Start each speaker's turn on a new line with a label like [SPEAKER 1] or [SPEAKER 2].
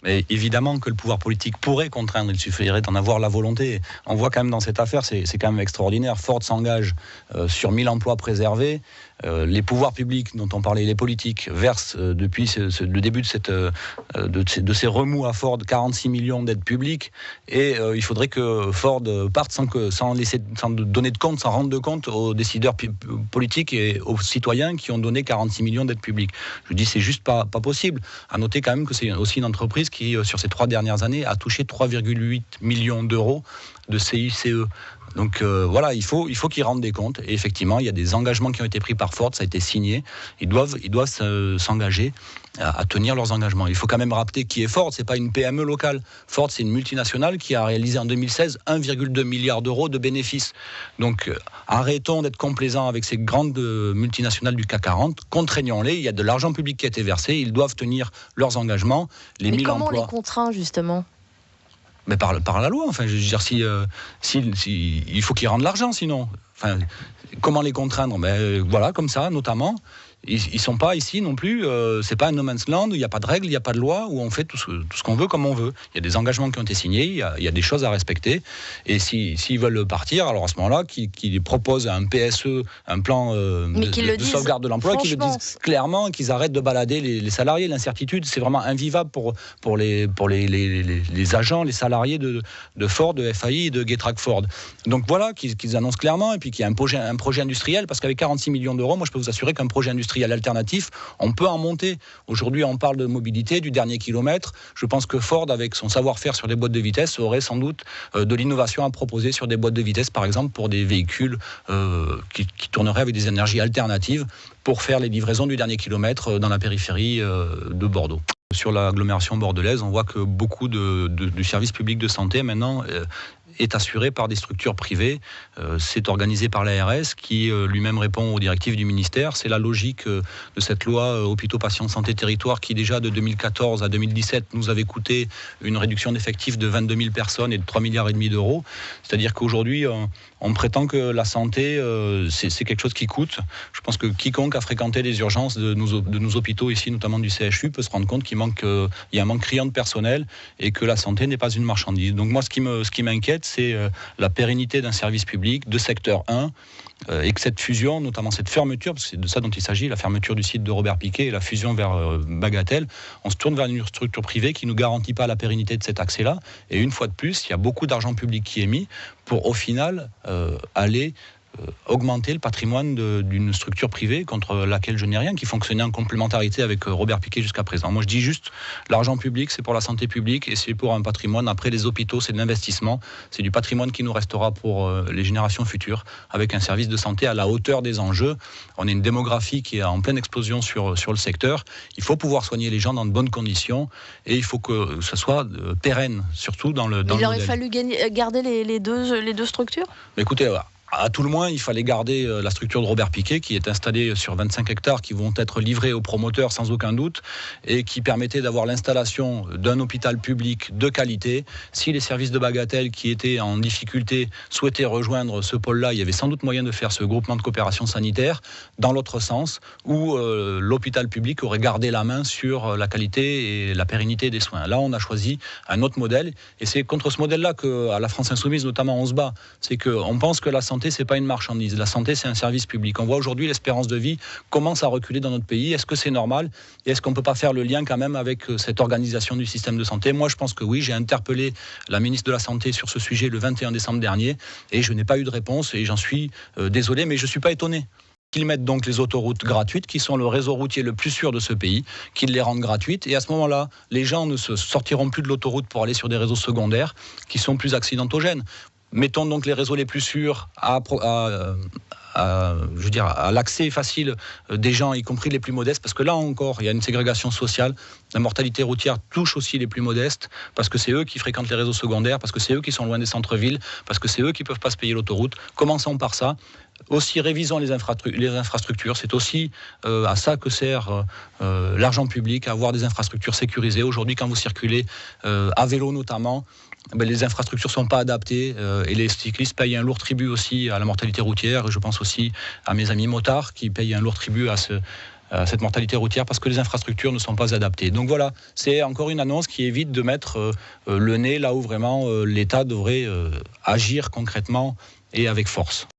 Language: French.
[SPEAKER 1] Mais évidemment que le pouvoir politique pourrait contraindre, il suffirait d'en avoir la volonté. On voit quand même dans cette affaire, c'est quand même extraordinaire. Ford s'engage sur 1000 emplois préservés. Les pouvoirs publics dont on parlait, les politiques, versent depuis le début de ces remous à Ford 46 millions d'aides publiques. Et il faudrait que Ford parte sans donner de compte, sans rendre de compte aux décideurs politiques et aux citoyens qui ont donné 46 millions d'aides publiques. Je dis c'est juste pas possible. À noter quand même que c'est aussi une entreprise qui, sur ces 3 dernières années, a touché 3,8 millions d'euros de CICE. Donc voilà, il faut qu'ils rendent des comptes. Et effectivement, il y a des engagements qui ont été pris par Ford, ça a été signé. Ils doivent s'engager à tenir leurs engagements. Il faut quand même rappeler qui est Ford, c'est pas une PME locale. Ford, c'est une multinationale qui a réalisé en 2016 1,2 milliard d'euros de bénéfices. Donc arrêtons d'être complaisants avec ces grandes multinationales du CAC 40, contraignons-les, il y a de l'argent public qui a été versé, ils doivent tenir leurs engagements.
[SPEAKER 2] Mais comment on les contraint justement ?
[SPEAKER 1] Mais par la loi, enfin, je veux dire, il faut qu'ils rendent l'argent, sinon. Enfin, comment les contraindre ? Voilà, comme ça, notamment. Ils sont pas ici non plus. C'est pas un no man's land. Il n'y a pas de règles, il n'y a pas de loi où on fait tout ce qu'on veut comme on veut. Il y a des engagements qui ont été signés, il y a des choses à respecter. Et s'ils veulent partir, alors à ce moment-là, qu'ils proposent un PSE, un plan de sauvegarde de l'emploi, qu'ils le disent clairement, qu'ils arrêtent de balader les salariés. L'incertitude, c'est vraiment invivable pour les agents, les salariés de Ford, de FAI et de Getrack Ford. Donc voilà, qu'ils annoncent clairement, et puis qu'il y a un projet industriel, parce qu'avec 46 millions d'euros, moi je peux vous assurer qu'un projet industriel alternatif, on peut en monter. Aujourd'hui, on parle de mobilité, du dernier kilomètre. Je pense que Ford, avec son savoir-faire sur des boîtes de vitesse, aurait sans doute de l'innovation à proposer sur des boîtes de vitesse, par exemple, pour des véhicules qui tourneraient avec des énergies alternatives pour faire les livraisons du dernier kilomètre dans la périphérie de Bordeaux. Sur l'agglomération bordelaise, on voit que beaucoup du service public de santé, maintenant, est assuré par des structures privées. C'est organisé par l'ARS qui lui-même répond aux directives du ministère. C'est la logique de cette loi Hôpitaux, Patients, Santé, Territoire qui déjà de 2014 à 2017 nous avait coûté une réduction d'effectifs de 22 000 personnes et de 3,5 milliards d'euros. C'est-à-dire qu'aujourd'hui, on prétend que la santé, c'est quelque chose qui coûte. Je pense que quiconque a fréquenté les urgences de nos hôpitaux ici, notamment du CHU, peut se rendre compte qu'il y a un manque criant de personnel et que la santé n'est pas une marchandise. Donc moi, ce qui m'inquiète, c'est la pérennité d'un service public de secteur 1 et que cette fusion, notamment cette fermeture, parce que c'est de ça dont il s'agit, la fermeture du site de Robert Picquet et la fusion vers Bagatelle, on se tourne vers une structure privée qui ne nous garantit pas la pérennité de cet accès-là. Et une fois de plus, il y a beaucoup d'argent public qui est mis pour, au final, aller augmenter le patrimoine d'une structure privée contre laquelle je n'ai rien, qui fonctionnait en complémentarité avec Robert Picquet jusqu'à présent. Moi je dis juste, l'argent public c'est pour la santé publique et c'est pour un patrimoine. Après les hôpitaux c'est de l'investissement, c'est du patrimoine qui nous restera pour les générations futures, avec un service de santé à la hauteur des enjeux. On a une démographie qui est en pleine explosion sur le secteur. Il faut pouvoir soigner les gens dans de bonnes conditions et il faut que ça soit pérenne, surtout dans le
[SPEAKER 2] Il aurait fallu garder les deux structures ?
[SPEAKER 1] Mais écoutez, à tout le moins, il fallait garder la structure de Robert Picquet qui est installée sur 25 hectares qui vont être livrés aux promoteurs sans aucun doute et qui permettait d'avoir l'installation d'un hôpital public de qualité. Si les services de Bagatelle qui étaient en difficulté souhaitaient rejoindre ce pôle-là, il y avait sans doute moyen de faire ce groupement de coopération sanitaire dans l'autre sens où l'hôpital public aurait gardé la main sur la qualité et la pérennité des soins. Là, on a choisi un autre modèle et c'est contre ce modèle-là qu'à la France Insoumise, notamment, on se bat. C'est qu'on pense que la santé, c'est pas une marchandise. La santé, c'est un service public. On voit aujourd'hui l'espérance de vie commence à reculer dans notre pays. Est-ce que c'est normal ? Et est-ce qu'on peut pas faire le lien quand même avec cette organisation du système de santé ? Moi, je pense que oui. J'ai interpellé la ministre de la Santé sur ce sujet le 21 décembre dernier et je n'ai pas eu de réponse et j'en suis désolé, mais je suis pas étonné. Qu'ils mettent donc les autoroutes gratuites, qui sont le réseau routier le plus sûr de ce pays, qu'ils les rendent gratuites. Et à ce moment-là, les gens ne se sortiront plus de l'autoroute pour aller sur des réseaux secondaires qui sont plus accidentogènes. Mettons donc les réseaux les plus sûrs à l'accès facile des gens, y compris les plus modestes, parce que là encore, il y a une ségrégation sociale. La mortalité routière touche aussi les plus modestes, parce que c'est eux qui fréquentent les réseaux secondaires, parce que c'est eux qui sont loin des centres-villes, parce que c'est eux qui ne peuvent pas se payer l'autoroute. Commençons par ça. Aussi, révisons les infrastructures. C'est aussi à ça que sert l'argent public, à avoir des infrastructures sécurisées. Aujourd'hui, quand vous circulez à vélo notamment, les infrastructures ne sont pas adaptées et les cyclistes payent un lourd tribut aussi à la mortalité routière. Et je pense aussi à mes amis motards qui payent un lourd tribut cette mortalité routière parce que les infrastructures ne sont pas adaptées. Donc voilà, c'est encore une annonce qui évite de mettre le nez là où vraiment l'État devrait agir concrètement et avec force.